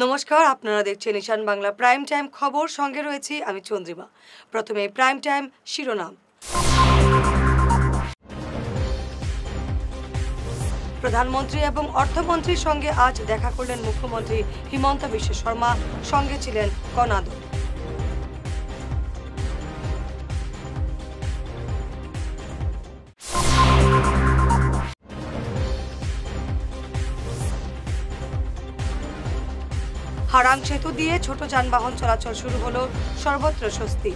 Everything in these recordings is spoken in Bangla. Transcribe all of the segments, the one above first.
নমস্কার, আপনারা দেখছেন ঈশান বাংলা প্রাইম টাইম খবর। সঙ্গে রয়েছি আমি চন্দ্রিমা। প্রথমে প্রাইম টাইম শিরোনাম। প্রধানমন্ত্রী এবং অর্থমন্ত্রীর সঙ্গে আজ দেখা করলেন মুখ্যমন্ত্রী হিমন্ত বিশ্ব শর্মা। সঙ্গে ছিলেন কনাদো। হারাং সেতু দিয়ে ছোট যানবাহন চলাচল শুরু হলো, সর্বত্র স্বস্তি।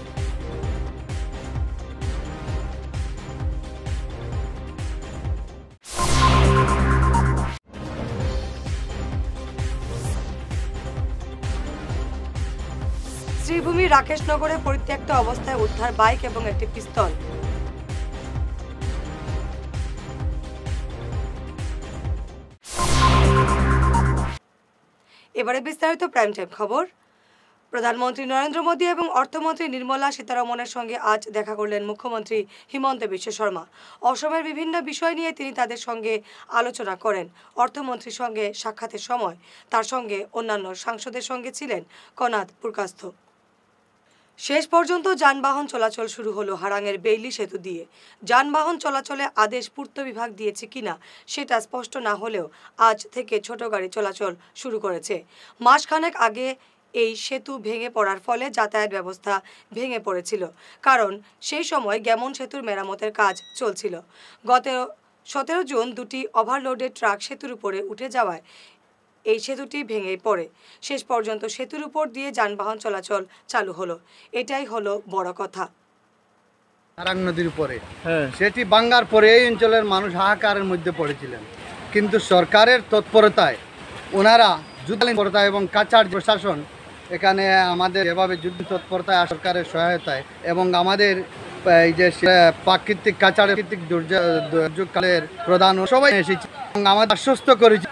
শ্রীভূমি রাকেশনগরে পরিত্যক্ত অবস্থায় উদ্ধার বাইক এবং একটি পিস্তল। এবারে বিস্তারিত প্রাইম টাইম খবর। প্রধানমন্ত্রী নরেন্দ্র মোদী এবং অর্থমন্ত্রী নির্মলা সীতারমণের সঙ্গে আজ দেখা করলেন মুখ্যমন্ত্রী হিমন্ত বিশ্ব শর্মা। অসমের বিভিন্ন বিষয় নিয়ে তিনি তাদের সঙ্গে আলোচনা করেন। অর্থমন্ত্রীর সঙ্গে সাক্ষাতের সময় তার সঙ্গে অন্যান্য সাংসদের সঙ্গে ছিলেন কনাদ পুরকাস্থ। শেষ পর্যন্ত যানবাহন চলাচল শুরু হলো হারাংয়ের বেইলি সেতু দিয়ে। যানবাহন চলাচলে আদেশ পূর্ত বিভাগ দিয়েছে কিনা সেটা স্পষ্ট না হলেও আজ থেকে ছোট গাড়ি চলাচল শুরু করেছে। মাসখানেক আগে এই সেতু ভেঙে পড়ার ফলে যাতায়াত ব্যবস্থা ভেঙে পড়েছিল, কারণ সেই সময় গ্যামন সেতুর মেরামতের কাজ চলছিল। গত 17 জুন দুটি ওভারলোডেড ট্রাক সেতুর উপরে উঠে যাওয়ায় এই সেতুটি ভেঙে পড়ে। শেষ পর্যন্ত সেতুর উপর দিয়ে যানবাহন চলাচল চালু হলো। এটাই হলো বড় কথা। হারাং নদীর উপরে সেটি ভাঙ্গার পরে এই অঞ্চলের মানুষ হাহাকারের মধ্যে পড়েছিলেন, কিন্তু সরকারের তৎপরতায় ওনারা যুদ্ধ এবং কাছাড় প্রশাসন এখানে আমাদের এভাবে যুদ্ধ তৎপরতায় সরকারের সহায়তায় এবং আমাদের এই যে প্রাকৃতিক কাছাড়ের দুর্যোগকালের প্রধান সবাই এসেছে এবং আমাদের আশ্বস্ত করেছে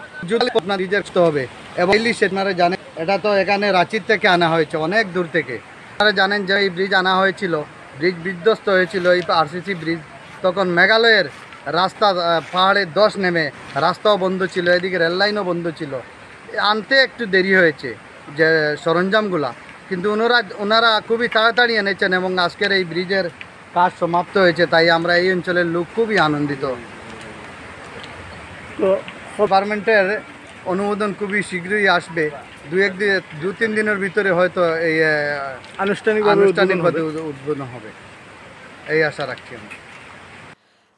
আপনার রিজেক্ট হবে। এবং আপনারা জানেন এটা তো এখানে রাঁচির থেকে আনা হয়েছে, অনেক দূর থেকে। আপনারা জানেন যে এই ব্রিজ আনা হয়েছিল, ব্রিজ বিধ্বস্ত হয়েছিল, এই আরসিসি ব্রিজ। তখন মেঘালয়ের রাস্তা পাহাড়ের ধস নেমে রাস্তাও বন্ধ ছিল, এদিকে রেললাইনও বন্ধ ছিল। আনতে একটু দেরি হয়েছে যে সরঞ্জামগুলা, কিন্তু ওনারা খুবই তাড়াতাড়ি এনেছেন এবং আজকের এই ব্রিজের কাজ সমাপ্ত হয়েছে। তাই আমরা এই অঞ্চলের লোক খুবই আনন্দিত। তো গভর্নমেন্টের অনুমোদন খুবই শীঘ্রই আসবে, 2-3 দিনের ভিতরে হয়তো এই আনুষ্ঠানিকভাবে উদ্বোধন হবে, এই আশা রাখছি আমি।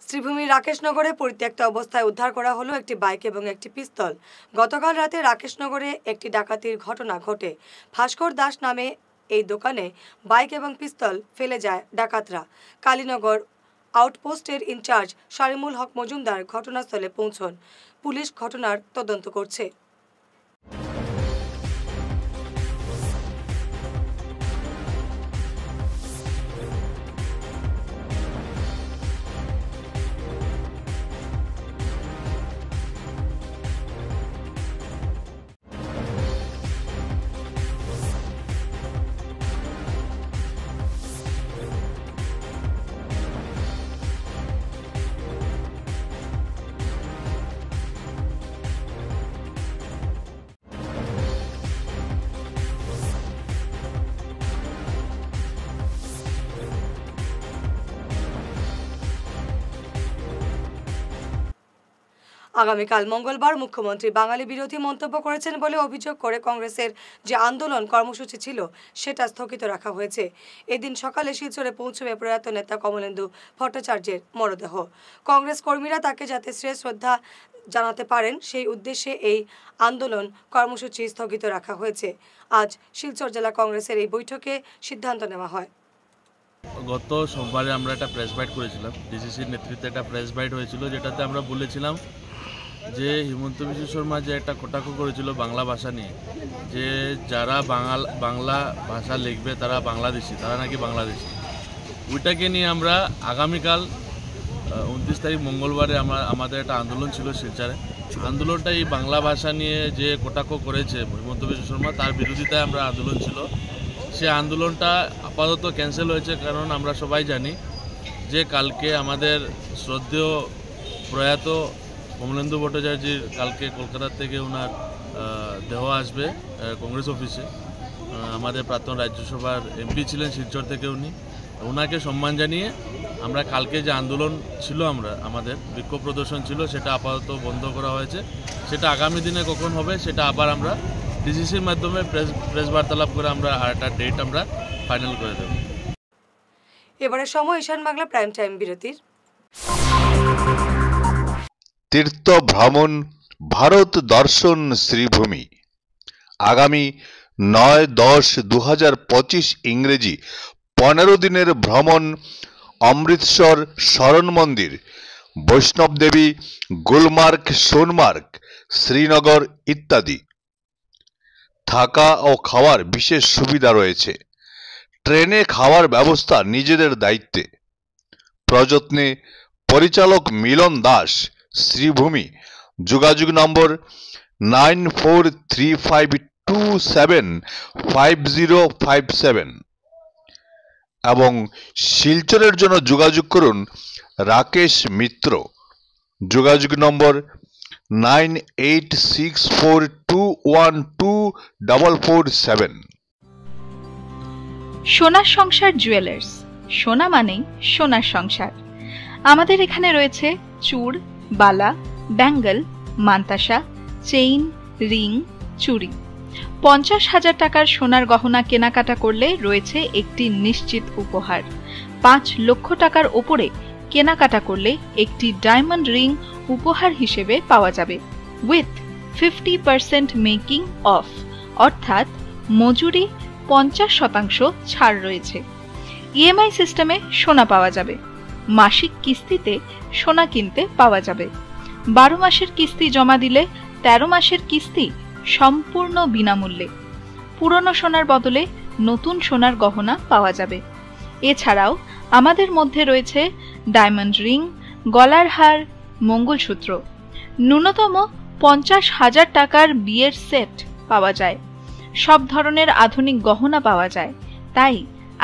শ্রীভূমি রাকেশনগরে পরিত্যক্ত অবস্থায় উদ্ধার করা হলো একটি বাইক এবং একটি পিস্তল। গতকাল রাতে রাকেশনগরে একটি ডাকাতির ঘটনা ঘটে। ভাস্কর দাস নামে এই দোকানে বাইক এবং পিস্তল ফেলে যায় ডাকাতরা। কালীনগর আউটপোস্টের ইনচার্জ শারিমুল হক মজুমদার ঘটনাস্থলে পৌঁছন। পুলিশ ঘটনার তদন্ত করছে। আগামীকাল মঙ্গলবার মুখ্যমন্ত্রী বাঙালি বিরোধী মন্তব্য করেছেন বলে অভিযোগ করে কংগ্রেসের যে আন্দোলন কর্মসূচি ছিল সেটা স্থগিত রাখা হয়েছে। এদিন সকালে শিলচরে পৌঁছবে প্রয়াত নেতা কমলেন্দু ভট্টাচার্যের মরদেহ। কংগ্রেস কর্মীরা তাকে যাতে শ্রদ্ধা জানাতে পারেন সেই উদ্দেশ্যে এই আন্দোলন কর্মসূচি স্থগিত রাখা হয়েছে। আজ শিলচর জেলা কংগ্রেসের এই বৈঠকে সিদ্ধান্ত নেওয়া হয়। গত সোমবারে আমরা একটা প্রেস বাইট করেছিলাম, ডিসিসির নেতৃত্বে একটা প্রেস বাইট হয়েছিল, যেটাতে আমরা বলেছিলাম যে হিমন্ত বিশ্ব শর্মা যে একটা কটাক্ষ করেছিল বাংলা ভাষা নিয়ে, যে যারা বাংলা ভাষা লিখবে তারা বাংলাদেশি, তারা নাকি বাংলাদেশি। ওইটাকে নিয়ে আমরা আগামীকাল 29 তারিখ মঙ্গলবারে আমাদের একটা আন্দোলন ছিল শিলচরে। আন্দোলনটা এই বাংলা ভাষা নিয়ে যে কটাক্ষ করেছে হিমন্ত বিশ্ব শর্মা, তার বিরোধিতায় আমরা আন্দোলন ছিল। সে আন্দোলনটা আপাতত ক্যান্সেল হয়েছে, কারণ আমরা সবাই জানি যে কালকে আমাদের শ্রদ্ধেয় প্রয়াত কমলেন্দু ভট্টাচার্যের কালকে কলকাতা থেকে ওনার দেহ আসবে কংগ্রেস অফিসে। আমাদের প্রাক্তন রাজ্যসভার এমপি ছিলেন শিলচর থেকে, ওনাকে সম্মান জানিয়ে আমরা কালকে যে আন্দোলন ছিল, আমাদের বিক্ষোভ প্রদর্শন ছিল, সেটা আপাতত বন্ধ করা হয়েছে। সেটা আগামী দিনে কখন হবে সেটা আবার আমরা ডিসিসির মাধ্যমে প্রেস বার্তালাপ করে আমরা আর একটা ডেট আমরা ফাইনাল করে দেব। এবারে সময় ঈশান বাংলা প্রাইম টাইম বিরতির। তীর্থ ভ্রমণ ভারত দর্শন শ্রীভূমি আগামী 9-10-2025 ইংরেজি 15 দিনের ভ্রমণ অমৃতসর শরণ মন্দির, বৈষ্ণব দেবী, গুলমার্গ, সোনমার্গ, শ্রীনগর ইত্যাদি। থাকা ও খাওয়ার বিশেষ সুবিধা রয়েছে। ট্রেনে খাওয়ার ব্যবস্থা নিজেদের দায়িত্বে। প্রযত্নে পরিচালক মিলন দাস, শ্রীভূমি। যোগাযোগ নম্বর 9435275057 এবং শিলচরের জন্য যোগাযোগ করুন রাকেশ মিত্র। যোগাযোগ নম্বর 9864212447। সোনার সংসার জুয়েলার্স, সোনা মানেই সোনার সংসার। আমাদের এখানে রয়েছে চূড়, বালা, ব্যাঙ্গল, মান্তাসা, চেইন, রিং, চুড়ি। 50,000 টাকার সোনার গহনা কেনাকাটা করলে রয়েছে একটি নিশ্চিত উপহার। 5 লক্ষ টাকার ওপরে কেনাকাটা করলে একটি ডায়মন্ড রিং উপহার হিসেবে পাওয়া যাবে, উইথ 50% মেকিং অফ, অর্থাৎ মজুরি 50% ছাড় রয়েছে। ইএমআই সিস্টেমে সোনা পাওয়া যাবে। মাসিক কিস্তিতে সোনা কিনতে পাওয়া যাবে। 12 মাসের কিস্তি জমা দিলে 13 মাসের কিস্তি সম্পূর্ণ বিনামূল্যে। পুরনো সোনার বদলে নতুন সোনার গহনা পাওয়া যাবে। এছাড়াও আমাদের মধ্যে রয়েছে ডায়মন্ড রিং, গলার হার, মঙ্গলসূত্র। ন্যূনতম 50,000 টাকার বিয়ের সেট পাওয়া যায়। সব ধরনের আধুনিক গহনা পাওয়া যায়। তাই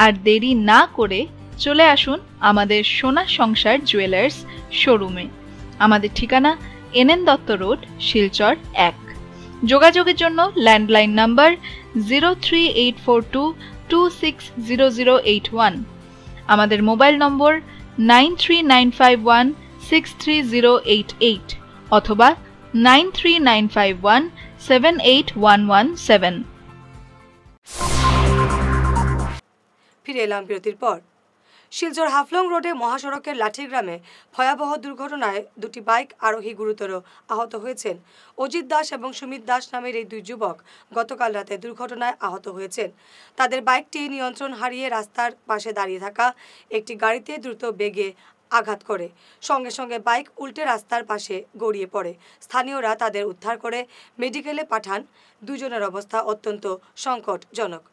আর দেরি না করে চলে আসুন আমাদের সোনা সংসার জুয়েলার্স শোরুমে। আমাদের ঠিকানা NN দত্ত রোড, শিলচর 1। যোগাযোগের জন্য ল্যান্ডলাইন নাম্বার 03842260081, আমাদের মোবাইল নম্বর 9395163088 অথবা 9395178117। ফিরে এলাম বিরতির পর। শিলচর হাফলং রোডে মহাসড়কের লাঠিগ্রামে ভয়াবহ দুর্ঘটনায় 2টি বাইক আরোহী গুরুতর আহত হয়েছেন। অজিত দাস এবং সুমিত দাস নামের এই 2 যুবক গতকাল রাতে দুর্ঘটনায় আহত হয়েছেন। তাদের বাইকটি নিয়ন্ত্রণ হারিয়ে রাস্তার পাশে দাঁড়িয়ে থাকা একটি গাড়িতে দ্রুত বেগে আঘাত করে। সঙ্গে সঙ্গে বাইক উল্টে রাস্তার পাশে গড়িয়ে পড়ে। স্থানীয়রা তাদের উদ্ধার করে মেডিকেলে পাঠান। দুজনের অবস্থা অত্যন্ত সংকটজনক।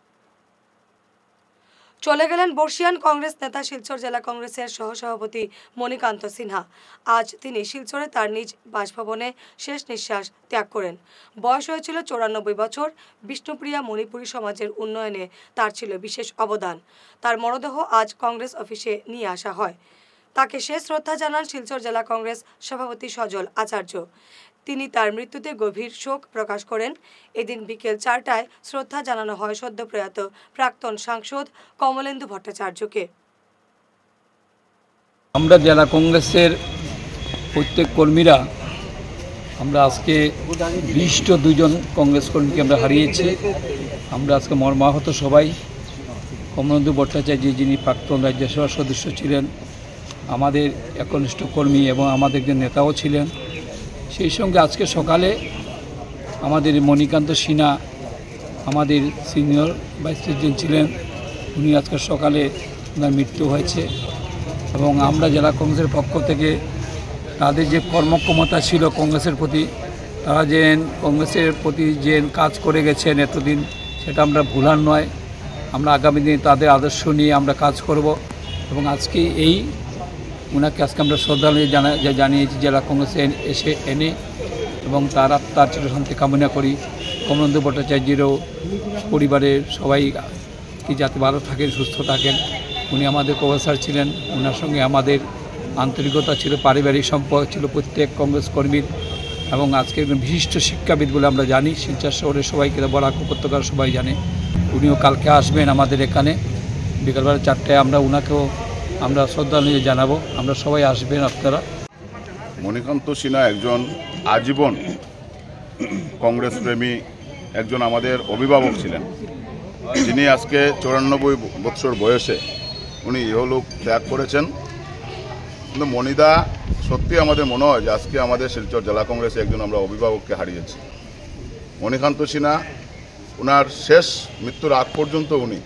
চলে গেলেন বর্ষিয়ান কংগ্রেস নেতা শিলচর জেলা কংগ্রেসের সহসভাপতি মণিকান্ত সিনহা। আজ তিনি শিলচরে তার নিজ বাসভবনে শেষ নিঃশ্বাস ত্যাগ করেন। বয়স হয়েছিল 94 বছর। বিষ্ণুপ্রিয়া মণিপুরী সমাজের উন্নয়নে তার ছিল বিশেষ অবদান। তার মরদেহ আজ কংগ্রেস অফিসে নিয়ে আসা হয়। তাকে শেষ শ্রদ্ধা জানান শিলচর জেলা কংগ্রেস সভাপতি সজল আচার্য। তিনি তার মৃত্যুতে গভীর শোক প্রকাশ করেন। এদিন বিকেল 4টায় শ্রদ্ধা জানানো হয় সদ্য প্রয়াত প্রাক্তন সাংসদ কমলেন্দু ভট্টাচার্যকে। আমরা জেলা কংগ্রেসের প্রত্যেক কর্মীরা আমরা আজকে বিশিষ্ট 2জন কংগ্রেস কর্মীকে আমরা হারিয়েছি। আমরা আজকে মর্মাহত সবাই। কমলেন্দু ভট্টাচার্য, যিনি প্রাক্তন রাজ্যসভার সদস্য ছিলেন, আমাদের একনিষ্ঠ কর্মী এবং আমাদের একজন নেতাও ছিলেন। সেই সঙ্গে আজকে সকালে আমাদের মণিকান্ত সিনহা, আমাদের সিনিয়র ভাইস প্রেসিডেন্ট ছিলেন, উনি আজকে সকালে ওনার মৃত্যু হয়েছে। এবং আমরা জেলা কংগ্রেসের পক্ষ থেকে তাদের যে কর্মক্ষমতা ছিল কংগ্রেসের প্রতি, তারা যে কংগ্রেসের প্রতি যে কাজ করে গেছেন এতদিন, সেটা আমরা ভুলার নয়। আমরা আগামী দিনে তাদের আদর্শ নিয়ে আমরা কাজ করব। এবং আজকে ওনাকে আজকে আমরা শ্রদ্ধাঞ্জলি জানিয়েছি জেলা কংগ্রেসে এসে এনে, এবং তার চিরশান্তি কামনা করি। কমলেন্দু ভট্টাচার্যেরও পরিবারের সবাই কি যাতে ভালো থাকেন, সুস্থ থাকেন। উনি আমাদের প্রফেসর ছিলেন, ওনার সঙ্গে আমাদের আন্তরিকতা ছিল, পারিবারিক সম্পর্ক ছিল প্রত্যেক কংগ্রেস কর্মীর। এবং আজকে একজন বিশিষ্ট শিক্ষাবিদ বলে আমরা জানি, শিলচর শহরের সবাইকে, বরাক উপত্যকার সবাই জানে। উনিও কালকে আসবেন আমাদের এখানে বিকালবেলা 4টায়। আমরা ওনাকেও আমরা শ্রদ্ধাঞ্জলি জানাবো। আমরা সবাই আসবেন আপনারা। মণিকান্ত সিনহা একজন আজীবন কংগ্রেস প্রেমী একজন আমাদের অভিভাবক ছিলেন, যিনি আজকে 94 বছর বয়সে উনি ইহলোক ত্যাগ করেছেন। কিন্তু মণিদা সত্যি আমাদের মনে হয় যে আজকে আমাদের শিলচর জেলা কংগ্রেসে একজন আমরা অভিভাবককে হারিয়েছি। মণিকান্ত সিনহা ওনার শেষ মৃত্যুর আগ পর্যন্ত উনি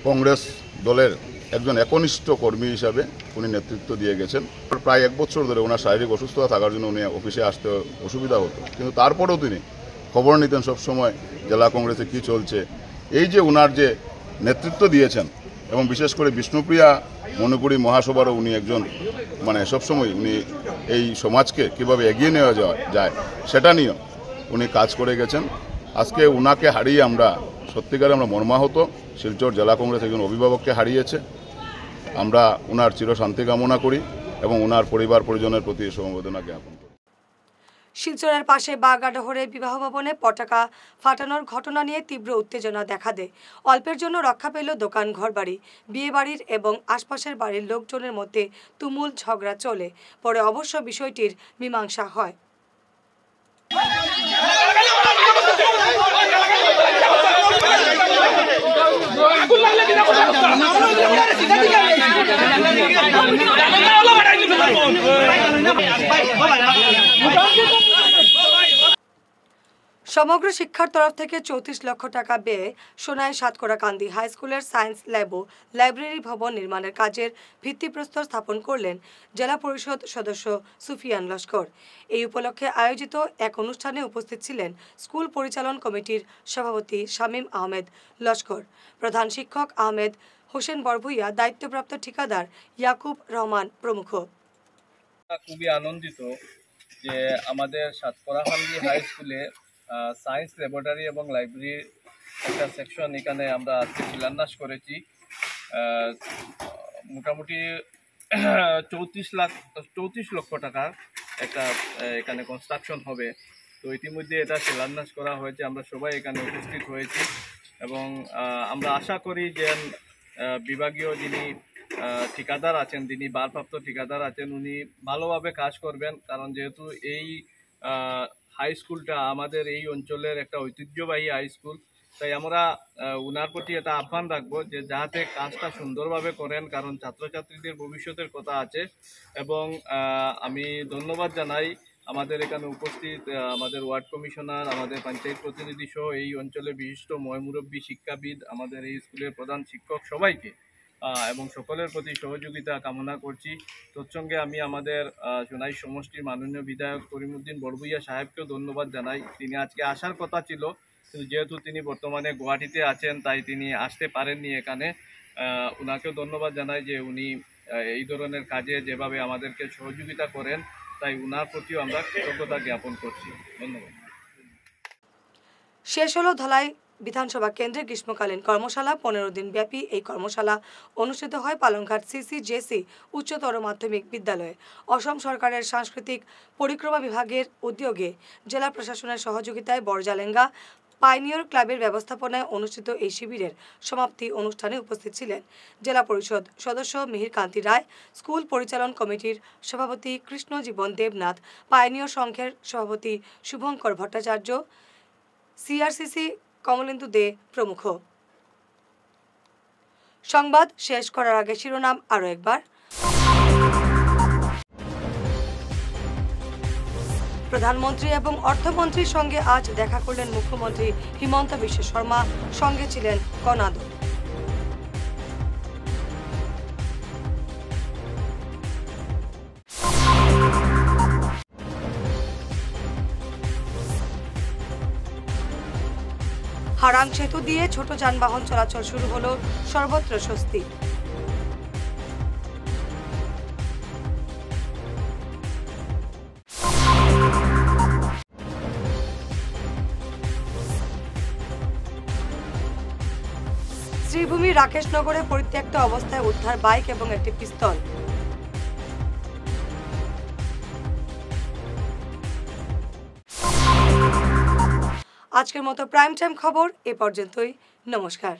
কংগ্রেস দলের একজন একনিষ্ঠ কর্মী হিসাবে উনি নেতৃত্ব দিয়ে গেছেন। প্রায় 1 বছর ধরে ওনার শারীরিক অসুস্থতা থাকার জন্য উনি অফিসে আসতে অসুবিধা হতো, কিন্তু তারপরেও তিনি খবর নিতেন সবসময় জেলা কংগ্রেসে কি চলছে। এই যে ওনার যে নেতৃত্ব দিয়েছেন এবং বিশেষ করে বিষ্ণুপ্রিয়া মণিপুরী মহাসভারও উনি একজন সবসময় উনি এই সমাজকে কীভাবে এগিয়ে নেওয়া যায় সেটা নিয়ে উনি কাজ করে গেছেন। আজকে উনাকে হারিয়ে আমরা সত্যিকারে আমরা মর্মাহত। শিলচর জেলা কংগ্রেস একজন অভিভাবককে হারিয়েছে। আমরা উনার চিরশান্তি কামনা করি এবং উনার পরিবার পরিজনের প্রতি সমবেদনা জ্ঞাপন করি। শিলচরের পাশে বাগাডহরে বিবাহ ভবনে পতাকা ফাটানোর ঘটনা নিয়ে তীব্র উত্তেজনা দেখা দেয়। অল্পের জন্য রক্ষা পেল দোকান, ঘরবাড়ি। বিয়ে বাড়ির এবং আশপাশের বাড়ির লোকজনের মধ্যে তুমুল ঝগড়া চলে। পরে অবশ্য বিষয়টির মীমাংসা হয়। সমগ্র শিক্ষার তরফ থেকে 34 লক্ষ টাকা ব্যয়ে সোনাই সাতকড়াকান্দি হাই স্কুলের সায়েন্স ল্যাব ও লাইব্রেরি ভবন নির্মাণের কাজের ভিত্তিপ্রস্তর স্থাপন করলেন জেলা পরিষদ সদস্য সুফিয়ান লস্কর। এই উপলক্ষে আয়োজিত এক অনুষ্ঠানে উপস্থিত ছিলেন স্কুল পরিচালন কমিটির সভাপতি শামীম আহমেদ লস্কর, প্রধান শিক্ষক আহমেদ হোসেন বরভুইয়া, দায়িত্বপ্রাপ্ত ঠিকাদার ইয়াকুব রহমান প্রমুখ। খুবই আনন্দিত যে আমাদের সাতকড়াকান্দি হাই স্কুলে সায়েন্স ল্যাবরেটরি এবং লাইব্রেরির একটা সেকশন এখানে আমরা আজকে শিলান্যাস করেছি। মোটামুটি 34 লক্ষ টাকার একটা এখানে কনস্ট্রাকশন হবে। তো ইতিমধ্যে এটা শিলান্যাস করা হয়েছে, আমরা সবাই এখানে উপস্থিত হয়েছি এবং আমরা আশা করি যে বিভাগীয় যিনি ঠিকাদার আছেন, যিনি ভারপ্রাপ্ত ঠিকাদার আছেন, উনি ভালোভাবে কাজ করবেন। কারণ যেহেতু এই হাই স্কুলটা আমাদের এই অঞ্চলের একটা ঐতিহ্যবাহী হাই স্কুল, তাই আমরা উনার প্রতি একটা আহ্বান রাখবো যে যাতে কাজটা সুন্দরভাবে করেন, কারণ ছাত্রছাত্রীদের ভবিষ্যতের কথা আছে। এবং আমি ধন্যবাদ জানাই আমাদের এখানে উপস্থিত আমাদের ওয়ার্ড কমিশনার, আমাদের পঞ্চায়েত প্রতিনিধি সহ এই অঞ্চলের বিশিষ্ট ময়মুরব্বী শিক্ষাবিদ, আমাদের এই স্কুলের প্রধান শিক্ষক সবাইকে এবং সকলের প্রতি সহযোগিতা কামনা করছি। তৎসঙ্গে আমি আমাদের সোনাই সমষ্টির মাননীয় বিধায়ক করিমউদ্দিন বড়ভুইয়া সাহেবকেও ধন্যবাদ জানাই। তিনি আজকে আসার কথা ছিল, কিন্তু যেহেতু তিনি বর্তমানে গুয়াহাটিতে আছেন তাই তিনি আসতে পারেননি এখানে। ওনাকেও ধন্যবাদ জানাই যে উনি এই ধরনের কাজে যেভাবে আমাদেরকে সহযোগিতা করেন, তাই উনার প্রতিও আমরা কৃতজ্ঞতা জ্ঞাপন করছি। ধন্যবাদ। শেষ হলো ধলাই বিধানসভা কেন্দ্রে গ্রীষ্মকালীন কর্মশালা। 15 দিন ব্যাপী এই কর্মশালা অনুষ্ঠিত হয় পালংঘাট CCJC উচ্চতর মাধ্যমিক বিদ্যালয়ে। অসম সরকারের সাংস্কৃতিক পরিক্রমা বিভাগের উদ্যোগে জেলা প্রশাসনের সহযোগিতায় বরজালেঙ্গা পাইনিয়র ক্লাবের ব্যবস্থাপনায় অনুষ্ঠিত এই শিবিরের সমাপ্তি অনুষ্ঠানে উপস্থিত ছিলেন জেলা পরিষদ সদস্য মিহির কান্তি রায়, স্কুল পরিচালন কমিটির সভাপতি কৃষ্ণজীবন দেবনাথ, পাইনিয়র সংঘের সভাপতি শুভঙ্কর ভট্টাচার্য, CRCC কমলেন্দু দে প্রমুখ। সংবাদ শেষ করার আগে শিরোনাম আরও একবার। প্রধানমন্ত্রী এবং অর্থমন্ত্রীর সঙ্গে আজ দেখা করলেন মুখ্যমন্ত্রী হিমন্ত বিশ্ব শর্মা, সঙ্গে ছিলেন কনাদ। হারাং সেতু দিয়ে ছোট যানবাহন চলাচল শুরু হলো, সর্বত্র স্বস্তি। শ্রীভূমি রাকেশনগরে পরিত্যক্ত অবস্থায় উদ্ধার বাইক এবং একটি পিস্তল। আজকের মতো প্রাইম টাইম খবর এ পর্যন্তই। নমস্কার।